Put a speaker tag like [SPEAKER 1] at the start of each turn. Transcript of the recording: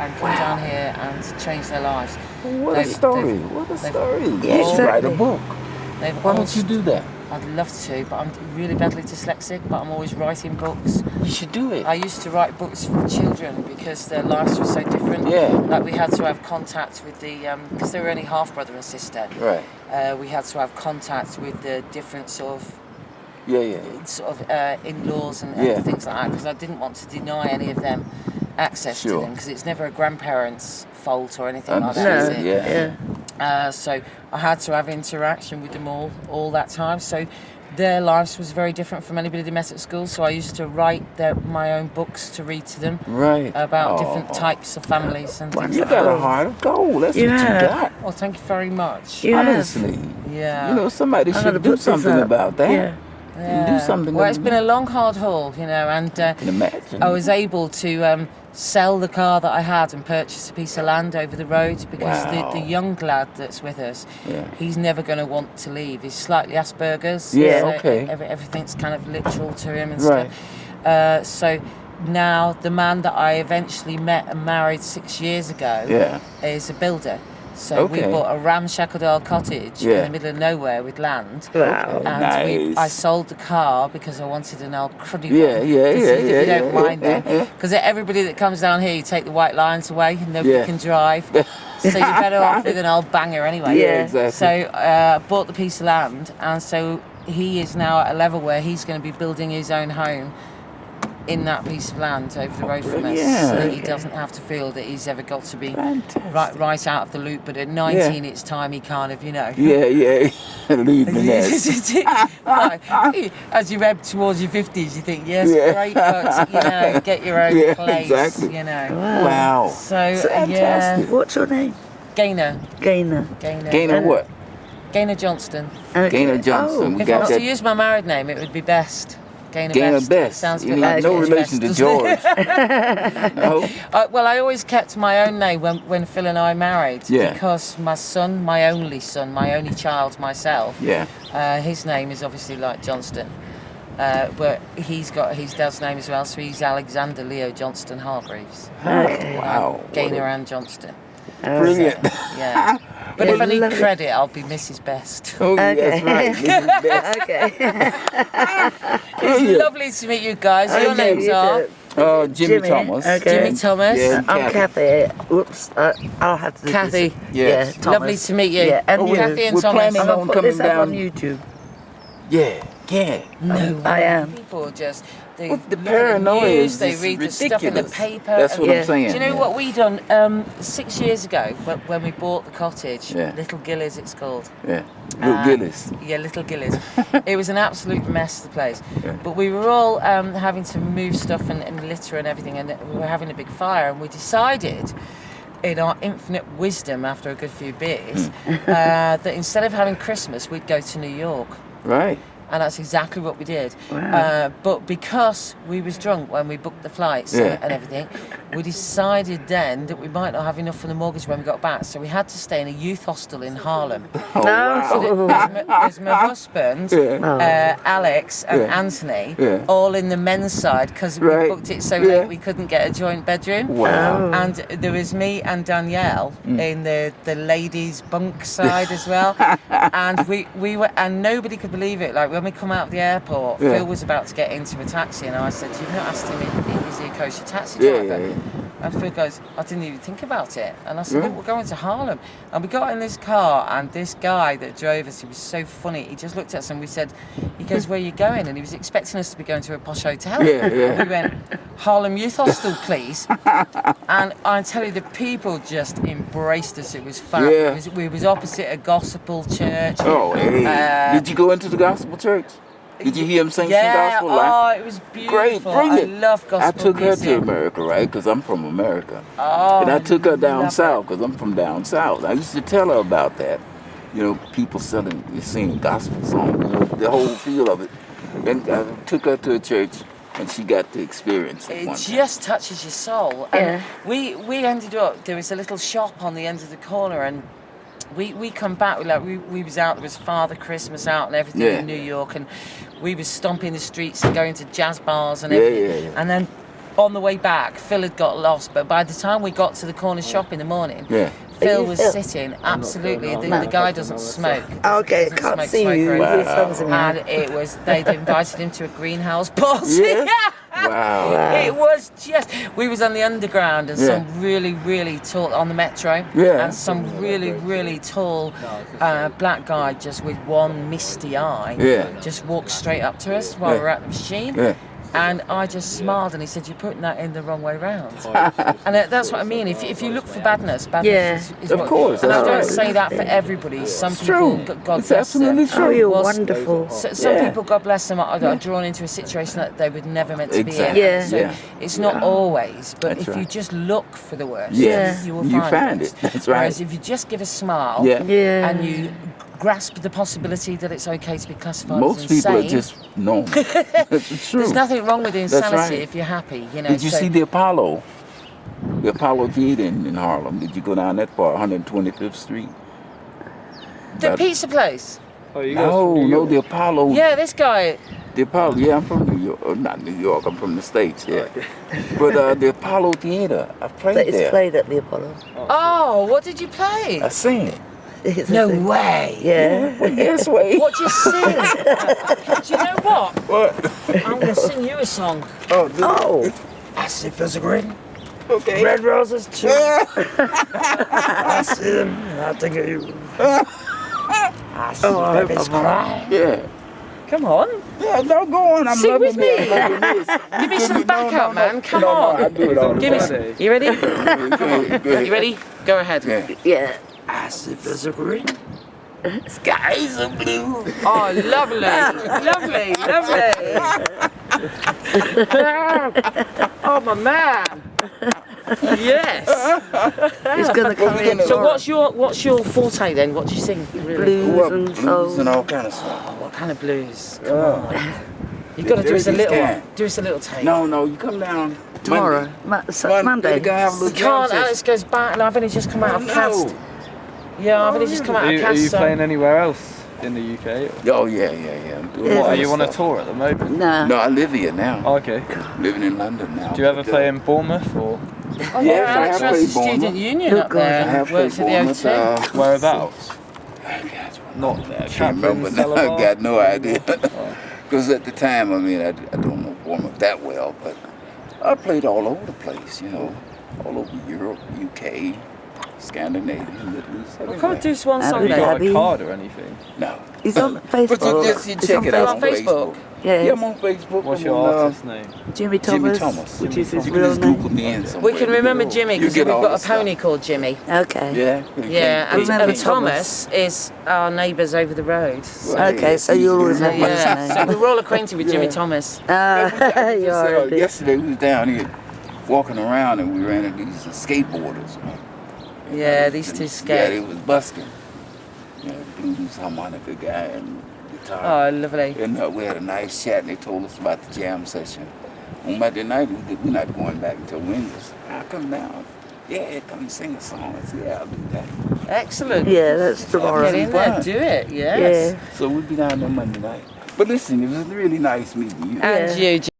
[SPEAKER 1] and come down here and change their lives.
[SPEAKER 2] What a story! What a story!
[SPEAKER 3] Yeah,
[SPEAKER 2] You should write a book.
[SPEAKER 1] They've
[SPEAKER 2] Why
[SPEAKER 1] all
[SPEAKER 2] don't you do that?
[SPEAKER 1] I'd love to, but I'm really badly dyslexic, but I'm always writing books.
[SPEAKER 2] You should do it.
[SPEAKER 1] I used to write books for children because their lives were so different.
[SPEAKER 2] Yeah.
[SPEAKER 1] Like we had to have contact with because they were only half brother and sister.
[SPEAKER 2] Right.
[SPEAKER 1] We had to have contact with the different sort of
[SPEAKER 2] Yeah.
[SPEAKER 1] in-laws and
[SPEAKER 2] Yeah.
[SPEAKER 1] things like that, because I didn't want to deny any of them access to
[SPEAKER 2] Sure.
[SPEAKER 1] them, because it's never a grandparent's fault or anything like
[SPEAKER 2] Understood.
[SPEAKER 1] that, is it?
[SPEAKER 2] Yeah.
[SPEAKER 1] So I had to have interaction with them all that time. So their lives was very different from anybody they met at school. So I used to write my own books to read to them
[SPEAKER 2] Right.
[SPEAKER 1] about different types of families and things
[SPEAKER 2] You
[SPEAKER 1] like
[SPEAKER 2] got
[SPEAKER 1] that.
[SPEAKER 2] a heart of gold. That's what you got.
[SPEAKER 1] Well, thank you very much.
[SPEAKER 3] Yeah.
[SPEAKER 2] Honestly.
[SPEAKER 1] Yeah.
[SPEAKER 2] You know, somebody
[SPEAKER 3] I'm gonna
[SPEAKER 2] should do
[SPEAKER 3] put this
[SPEAKER 2] something
[SPEAKER 3] up.
[SPEAKER 2] about that.
[SPEAKER 3] Yeah.
[SPEAKER 2] Do something.
[SPEAKER 1] Well, it's been a long, hard haul, you know, and
[SPEAKER 2] I can imagine.
[SPEAKER 1] I was able to sell the car that I had and purchase a piece of land over the road, because
[SPEAKER 2] Wow.
[SPEAKER 1] the young lad that's with us, he's never going to want to leave. He's slightly Asperger's.
[SPEAKER 2] Yeah,
[SPEAKER 1] so
[SPEAKER 2] okay.
[SPEAKER 1] Everything's kind of literal to him and
[SPEAKER 2] Right.
[SPEAKER 1] stuff. So now the man that I eventually met and married 6 years ago is a builder. So we
[SPEAKER 2] Okay.
[SPEAKER 1] bought a ramshackle old cottage in the middle of nowhere with land.
[SPEAKER 3] Wow.
[SPEAKER 1] And
[SPEAKER 2] Nice.
[SPEAKER 1] I sold the car because I wanted an old cruddy
[SPEAKER 2] Yeah,
[SPEAKER 1] one.
[SPEAKER 2] yeah,
[SPEAKER 1] to see
[SPEAKER 2] yeah,
[SPEAKER 1] if you
[SPEAKER 2] yeah,
[SPEAKER 1] don't
[SPEAKER 2] yeah,
[SPEAKER 1] mind
[SPEAKER 2] yeah,
[SPEAKER 1] them. Because everybody that comes down here, you take the white lines away and nobody can drive. So you're better off with an old banger anyway.
[SPEAKER 2] Yeah, exactly.
[SPEAKER 1] So I bought the piece of land, and so he is now at a level where he's going to be building his own home in that piece of land over the road from us,
[SPEAKER 2] Yeah.
[SPEAKER 1] so that he doesn't have to feel that he's ever got to be
[SPEAKER 2] Fantastic.
[SPEAKER 1] right out of the loop. But at 19, it's time he kind of, you know.
[SPEAKER 2] Yeah. Leave the nest.
[SPEAKER 1] Right. As you ebb towards your 50s, you think, yes, great, but, you know, get your own place,
[SPEAKER 2] exactly.
[SPEAKER 1] you know.
[SPEAKER 2] Wow.
[SPEAKER 1] So,
[SPEAKER 2] Fantastic.
[SPEAKER 3] What's your name?
[SPEAKER 1] Gaynor.
[SPEAKER 3] Gaynor.
[SPEAKER 2] Gaynor what?
[SPEAKER 1] Gaynor Johnston.
[SPEAKER 3] Okay.
[SPEAKER 2] Gaynor Johnson. We
[SPEAKER 1] If I
[SPEAKER 2] got
[SPEAKER 1] was to
[SPEAKER 2] that.
[SPEAKER 1] use my married name, it would be Best. Gaynor
[SPEAKER 2] Gaynor Best.
[SPEAKER 1] Sounds a
[SPEAKER 2] You
[SPEAKER 1] bit
[SPEAKER 2] need
[SPEAKER 1] like
[SPEAKER 2] no
[SPEAKER 1] George
[SPEAKER 2] relation
[SPEAKER 1] Best,
[SPEAKER 2] to
[SPEAKER 1] doesn't it?
[SPEAKER 2] George. No?
[SPEAKER 1] Well, I always kept my own name when Phil and I married,
[SPEAKER 2] Yeah.
[SPEAKER 1] because my son, my only child, myself, his name is obviously like Johnston, but he's got his dad's name as well, so he's Alexander Leo Johnston Hargreaves.
[SPEAKER 3] Okay.
[SPEAKER 2] Wow.
[SPEAKER 1] Gaynor and Johnston.
[SPEAKER 2] Brilliant.
[SPEAKER 1] Yeah. But if I need
[SPEAKER 3] lovely.
[SPEAKER 1] credit, I'll be Mrs. Best.
[SPEAKER 2] Oh, that's right. Mrs. Best.
[SPEAKER 3] Okay.
[SPEAKER 1] It's lovely to meet you guys. Your
[SPEAKER 3] Okay,
[SPEAKER 1] names
[SPEAKER 3] you
[SPEAKER 1] are
[SPEAKER 3] too.
[SPEAKER 2] Jimmy Thomas.
[SPEAKER 3] Okay.
[SPEAKER 1] Jimmy Thomas.
[SPEAKER 2] Yeah.
[SPEAKER 3] I'm Kathy. Whoops. I'll have to do
[SPEAKER 1] Kathy.
[SPEAKER 3] this.
[SPEAKER 2] Yes.
[SPEAKER 3] Yeah, Thomas.
[SPEAKER 1] Lovely to meet you.
[SPEAKER 3] Yeah, and
[SPEAKER 2] Oh,
[SPEAKER 3] you.
[SPEAKER 1] Kathy and
[SPEAKER 2] We're
[SPEAKER 1] Thomas.
[SPEAKER 2] planning
[SPEAKER 3] I'm
[SPEAKER 2] on
[SPEAKER 3] gonna put
[SPEAKER 2] coming
[SPEAKER 3] this up on
[SPEAKER 2] down.
[SPEAKER 3] YouTube.
[SPEAKER 2] Yeah.
[SPEAKER 1] No,
[SPEAKER 3] I am.
[SPEAKER 1] People just they
[SPEAKER 2] Well, the
[SPEAKER 1] look at
[SPEAKER 2] paranoia
[SPEAKER 1] the news,
[SPEAKER 2] is
[SPEAKER 1] they
[SPEAKER 2] just
[SPEAKER 1] read the stuff in the
[SPEAKER 2] ridiculous.
[SPEAKER 1] paper.
[SPEAKER 2] That's what
[SPEAKER 3] Yeah.
[SPEAKER 2] I'm saying.
[SPEAKER 1] Do you know
[SPEAKER 2] yeah.
[SPEAKER 1] what we done 6 years ago when we bought the cottage?
[SPEAKER 2] Yeah.
[SPEAKER 1] Little Gillies, it's called.
[SPEAKER 2] Yeah. Luke Gillis.
[SPEAKER 1] Yeah, Little Gillies. It was an absolute mess, the place.
[SPEAKER 2] Yeah.
[SPEAKER 1] But we were all having to move stuff and litter and everything, and we were having a big fire, and we decided, in our infinite wisdom after a good few beers, that instead of having Christmas, we'd go to New York.
[SPEAKER 2] Right.
[SPEAKER 1] And that's exactly what we did.
[SPEAKER 3] Wow.
[SPEAKER 1] But because we was drunk when we booked the flights
[SPEAKER 2] Yeah.
[SPEAKER 1] and everything, we decided then that we might not have enough for the mortgage when we got back. So we had to stay in a youth hostel in Harlem.
[SPEAKER 2] Oh,
[SPEAKER 3] No.
[SPEAKER 2] wow.
[SPEAKER 1] There's my husband, Alex and
[SPEAKER 2] Yeah.
[SPEAKER 1] Anthony,
[SPEAKER 2] Yeah.
[SPEAKER 1] all in the men's side because we
[SPEAKER 2] Right.
[SPEAKER 1] booked it so
[SPEAKER 2] Yeah.
[SPEAKER 1] late we couldn't get a joint bedroom.
[SPEAKER 2] Wow.
[SPEAKER 1] And there was me and Danielle in the ladies' bunk side as well, and we were, and nobody could believe it. Like when we come out of the airport,
[SPEAKER 2] Yeah.
[SPEAKER 1] Phil was about to get into a taxi, and I said, "You've not asked him is he a kosher taxi
[SPEAKER 2] Yeah,
[SPEAKER 1] driver?"
[SPEAKER 2] yeah, yeah.
[SPEAKER 1] And Phil goes, "I didn't even think about it." And I said, "Look, we're going to Harlem." And we got in this car, and this guy that drove us, he was so funny. He just looked at us and we said, he goes, "Where are you going?" And he was expecting us to be going to a posh hotel.
[SPEAKER 2] Yeah, yeah.
[SPEAKER 1] We went, "Harlem Youth Hostel, please." And I tell you, the people just embraced us. It was fun.
[SPEAKER 2] Yeah.
[SPEAKER 1] We was opposite a gospel church.
[SPEAKER 2] Oh, hey. Did you go into the gospel church? Did you hear him sing some gospel?
[SPEAKER 1] Oh, it was beautiful.
[SPEAKER 2] Great, brilliant.
[SPEAKER 1] I love gospel
[SPEAKER 2] I took her
[SPEAKER 1] music.
[SPEAKER 2] to America, right? Because I'm from America.
[SPEAKER 1] Oh,
[SPEAKER 2] And I took her down
[SPEAKER 1] love
[SPEAKER 2] south because I'm from down south. I used to tell her about that. You know, people singing gospel songs, you know, the whole feel of it. And I took her to a church and she got to experience it
[SPEAKER 1] It
[SPEAKER 2] one time.
[SPEAKER 1] just touches your soul. And we ended up, there was a little shop on the end of the corner, and we come back, we was out, there was Father Christmas out and everything in New York, and we was stomping the streets and going to jazz bars and everything.
[SPEAKER 2] Yeah.
[SPEAKER 1] And then on the way back, Phil had got lost, but by the time we got to the corner shop in the morning,
[SPEAKER 2] Yeah.
[SPEAKER 1] Phil
[SPEAKER 3] you
[SPEAKER 1] was
[SPEAKER 3] Phil?
[SPEAKER 1] sitting absolutely.
[SPEAKER 4] Phil,
[SPEAKER 1] The,
[SPEAKER 4] no.
[SPEAKER 1] the guy doesn't smoke.
[SPEAKER 3] Okay,
[SPEAKER 1] Doesn't
[SPEAKER 3] can't
[SPEAKER 1] smoke
[SPEAKER 3] see you.
[SPEAKER 1] smoke
[SPEAKER 3] His songs in
[SPEAKER 1] and
[SPEAKER 3] there.
[SPEAKER 1] it was, they'd invited him to a greenhouse party.
[SPEAKER 2] Yeah? Wow.
[SPEAKER 1] It was just, we was on the underground and
[SPEAKER 2] Yeah.
[SPEAKER 1] some really tall, on the metro,
[SPEAKER 2] Yeah.
[SPEAKER 1] and some really tall black guy just with one misty eye
[SPEAKER 2] Yeah.
[SPEAKER 1] just walked straight up to us while
[SPEAKER 2] Yeah.
[SPEAKER 1] we were at the machine.
[SPEAKER 2] Yeah.
[SPEAKER 1] And I just smiled and he said, "You're putting that in the wrong way round." And that's what I mean. If you look for badness
[SPEAKER 3] Yeah.
[SPEAKER 1] is
[SPEAKER 2] Of
[SPEAKER 1] what,
[SPEAKER 2] course,
[SPEAKER 1] and I
[SPEAKER 2] that's
[SPEAKER 1] don't
[SPEAKER 2] right.
[SPEAKER 1] say that for everybody. Some
[SPEAKER 2] It's
[SPEAKER 1] people,
[SPEAKER 2] true.
[SPEAKER 1] God
[SPEAKER 2] It's
[SPEAKER 1] bless them.
[SPEAKER 2] absolutely true.
[SPEAKER 3] Oh, you're
[SPEAKER 1] Well,
[SPEAKER 3] wonderful.
[SPEAKER 1] Some
[SPEAKER 2] Yeah.
[SPEAKER 1] people, God bless them, are drawn into a situation that they would never meant to
[SPEAKER 2] Exactly.
[SPEAKER 1] be in.
[SPEAKER 3] Yeah.
[SPEAKER 1] So
[SPEAKER 2] Yeah.
[SPEAKER 1] it's not always, but
[SPEAKER 2] That's
[SPEAKER 1] if you
[SPEAKER 2] right.
[SPEAKER 1] just look for the worst,
[SPEAKER 2] Yes.
[SPEAKER 1] you will
[SPEAKER 2] You
[SPEAKER 1] find,
[SPEAKER 2] find
[SPEAKER 1] the
[SPEAKER 2] it.
[SPEAKER 1] worst.
[SPEAKER 2] That's right.
[SPEAKER 1] Whereas if you just give a smile,
[SPEAKER 2] Yeah.
[SPEAKER 3] Yeah.
[SPEAKER 1] and you grasp the possibility that it's okay to be classified
[SPEAKER 2] Most
[SPEAKER 1] as
[SPEAKER 2] people
[SPEAKER 1] insane,
[SPEAKER 2] are just normal. It's true.
[SPEAKER 1] there's nothing wrong with insanity
[SPEAKER 2] right.
[SPEAKER 1] if you're happy, you know.
[SPEAKER 2] Did you
[SPEAKER 1] so-
[SPEAKER 2] see the Apollo? The Apollo Theater in Harlem. Did you go down that far, 125th Street?
[SPEAKER 1] the pizza place?
[SPEAKER 4] Oh, you guys
[SPEAKER 2] No,
[SPEAKER 4] from New
[SPEAKER 2] no,
[SPEAKER 4] York?
[SPEAKER 2] the Apollo.
[SPEAKER 1] Yeah, this guy.
[SPEAKER 2] The Apollo. Yeah, I'm from New York. Not New York. I'm from the States. Yeah. But the Apollo Theater, I played
[SPEAKER 3] But it's
[SPEAKER 2] there.
[SPEAKER 3] played at the Apollo.
[SPEAKER 1] Oh, what did you play?
[SPEAKER 2] I sing.
[SPEAKER 3] It's
[SPEAKER 1] No
[SPEAKER 3] a thing.
[SPEAKER 1] way.
[SPEAKER 3] Yeah.
[SPEAKER 2] Well, yes, wait.
[SPEAKER 1] What do you sing? Do you know what?
[SPEAKER 2] What?
[SPEAKER 1] I'm going to sing you a song.
[SPEAKER 2] Oh, this,
[SPEAKER 3] Oh.
[SPEAKER 1] I see Phil's a grin.
[SPEAKER 2] okay.
[SPEAKER 1] Red roses too. I see them. I think of you. I see babies cry.
[SPEAKER 2] Yeah.
[SPEAKER 1] Come on.
[SPEAKER 2] Yeah, no, go on. I'm
[SPEAKER 1] Sing
[SPEAKER 2] loving
[SPEAKER 1] with me.
[SPEAKER 2] it. I'm loving this.
[SPEAKER 1] Give me some backup, man. Come
[SPEAKER 2] no,
[SPEAKER 1] on.
[SPEAKER 2] No, I do it all the
[SPEAKER 1] Give me
[SPEAKER 2] time.
[SPEAKER 1] some. You ready?
[SPEAKER 2] Go ahead, go ahead.
[SPEAKER 1] You ready? Go ahead.
[SPEAKER 2] Yeah.
[SPEAKER 3] Yeah.
[SPEAKER 1] I see Phil's a grin.
[SPEAKER 2] Skies are blue.
[SPEAKER 1] Oh, lovely. Lovely. Oh, my man. Yes.
[SPEAKER 3] He's gonna come in.
[SPEAKER 1] So what's your forte then? What do you sing? Really?
[SPEAKER 3] Blues
[SPEAKER 2] What,
[SPEAKER 3] and
[SPEAKER 2] blues
[SPEAKER 3] soul.
[SPEAKER 2] and all kind of stuff.
[SPEAKER 1] Oh, what kind of blues? Come
[SPEAKER 2] Oh.
[SPEAKER 1] on. You've got to do us a
[SPEAKER 2] This
[SPEAKER 1] little
[SPEAKER 2] guy.
[SPEAKER 1] one. Do us a little take.
[SPEAKER 2] No, you come down
[SPEAKER 3] Tomorrow.
[SPEAKER 2] Monday.
[SPEAKER 3] Monday.
[SPEAKER 2] We're gonna have a
[SPEAKER 1] We
[SPEAKER 2] little jam
[SPEAKER 1] can't.
[SPEAKER 2] session.
[SPEAKER 1] Alex goes back and I've only just come out of
[SPEAKER 2] No.
[SPEAKER 1] cast. Yeah, I've only just come out
[SPEAKER 4] Are
[SPEAKER 1] of
[SPEAKER 4] you,
[SPEAKER 1] cast.
[SPEAKER 4] are you
[SPEAKER 1] so-
[SPEAKER 4] playing anywhere else in the UK?
[SPEAKER 2] Oh, yeah. I'm doing
[SPEAKER 3] Yeah.
[SPEAKER 2] all
[SPEAKER 4] What, are
[SPEAKER 2] that
[SPEAKER 4] you on a
[SPEAKER 2] stuff.
[SPEAKER 4] tour at the moment?
[SPEAKER 3] No.
[SPEAKER 2] No, I live here now.
[SPEAKER 4] Oh, okay.
[SPEAKER 2] Living in London now.
[SPEAKER 4] Do you ever
[SPEAKER 2] But,
[SPEAKER 4] play in Bournemouth or
[SPEAKER 1] Oh,
[SPEAKER 2] Yes,
[SPEAKER 1] yeah,
[SPEAKER 2] I
[SPEAKER 1] Alex
[SPEAKER 2] have
[SPEAKER 1] runs
[SPEAKER 2] played
[SPEAKER 1] the student
[SPEAKER 2] Bournemouth.
[SPEAKER 1] union
[SPEAKER 3] Oh,
[SPEAKER 1] up
[SPEAKER 3] God.
[SPEAKER 1] there
[SPEAKER 2] I have
[SPEAKER 1] and works at
[SPEAKER 2] played
[SPEAKER 1] the
[SPEAKER 2] Bournemouth,
[SPEAKER 1] O2.
[SPEAKER 4] whereabouts?
[SPEAKER 2] I
[SPEAKER 4] Not
[SPEAKER 2] can't
[SPEAKER 4] Chapman,
[SPEAKER 2] remember now. I
[SPEAKER 4] Celebar?
[SPEAKER 2] got no idea. Because at the time, I mean, I don't know Bournemouth that well, but I played all over the place, all over Europe, UK, Scandinavia, Middle East.
[SPEAKER 1] Well, come
[SPEAKER 2] everywhere.
[SPEAKER 1] and do us one
[SPEAKER 3] Have
[SPEAKER 1] song
[SPEAKER 4] Have you
[SPEAKER 3] you
[SPEAKER 1] then.
[SPEAKER 4] got
[SPEAKER 3] Abby?
[SPEAKER 4] a card or anything?
[SPEAKER 2] No.
[SPEAKER 3] He's on
[SPEAKER 2] But
[SPEAKER 3] Facebook.
[SPEAKER 2] you just
[SPEAKER 3] He's
[SPEAKER 2] check
[SPEAKER 3] on
[SPEAKER 2] it out
[SPEAKER 1] on
[SPEAKER 2] on
[SPEAKER 1] Facebook.
[SPEAKER 2] Facebook.
[SPEAKER 3] Yeah.
[SPEAKER 2] Yeah, I'm on Facebook.
[SPEAKER 4] What's
[SPEAKER 2] I'm
[SPEAKER 4] your
[SPEAKER 2] on,
[SPEAKER 4] artist name?
[SPEAKER 3] Jimmy
[SPEAKER 2] Jimmy
[SPEAKER 3] Thomas,
[SPEAKER 2] Thomas.
[SPEAKER 3] which is his
[SPEAKER 2] You can
[SPEAKER 3] real
[SPEAKER 2] just Google
[SPEAKER 3] name.
[SPEAKER 2] me in
[SPEAKER 1] We
[SPEAKER 2] somewhere.
[SPEAKER 1] can remember Jimmy
[SPEAKER 2] You
[SPEAKER 1] because
[SPEAKER 2] get
[SPEAKER 1] we've
[SPEAKER 2] all
[SPEAKER 1] got
[SPEAKER 2] the
[SPEAKER 1] a pony
[SPEAKER 2] stuff.
[SPEAKER 1] called Jimmy.
[SPEAKER 3] Okay.
[SPEAKER 2] Yeah.
[SPEAKER 1] Yeah, and,
[SPEAKER 3] Remember
[SPEAKER 1] and Thomas is our neighbours over the road. So,
[SPEAKER 2] Right.
[SPEAKER 3] Okay, so you'll
[SPEAKER 2] So,
[SPEAKER 3] remember his
[SPEAKER 1] yeah, so
[SPEAKER 3] name.
[SPEAKER 1] we're all acquainted with Jimmy
[SPEAKER 2] Yeah.
[SPEAKER 1] Thomas.
[SPEAKER 3] You are.
[SPEAKER 2] Yesterday we was down here walking around and we ran into these skateboarders.
[SPEAKER 1] Yeah, these two
[SPEAKER 2] Yeah,
[SPEAKER 1] skate.
[SPEAKER 2] they was busking. Blues harmonica guy and guitar.
[SPEAKER 1] Oh, lovely.
[SPEAKER 2] And we had a nice chat and they told us about the jam session. On Monday night, we're not going back until Wednesday. I'll come down. Yeah, come and sing a song. I said, yeah, I'll do that.
[SPEAKER 1] Excellent.
[SPEAKER 3] Yeah, that's tomorrow.
[SPEAKER 1] Get in there,
[SPEAKER 2] Fun.
[SPEAKER 1] do it, yes.
[SPEAKER 3] Yeah.
[SPEAKER 2] So we'll be down there Monday night. But listen, it was really nice meeting you.
[SPEAKER 1] And
[SPEAKER 3] Yeah.
[SPEAKER 1] you,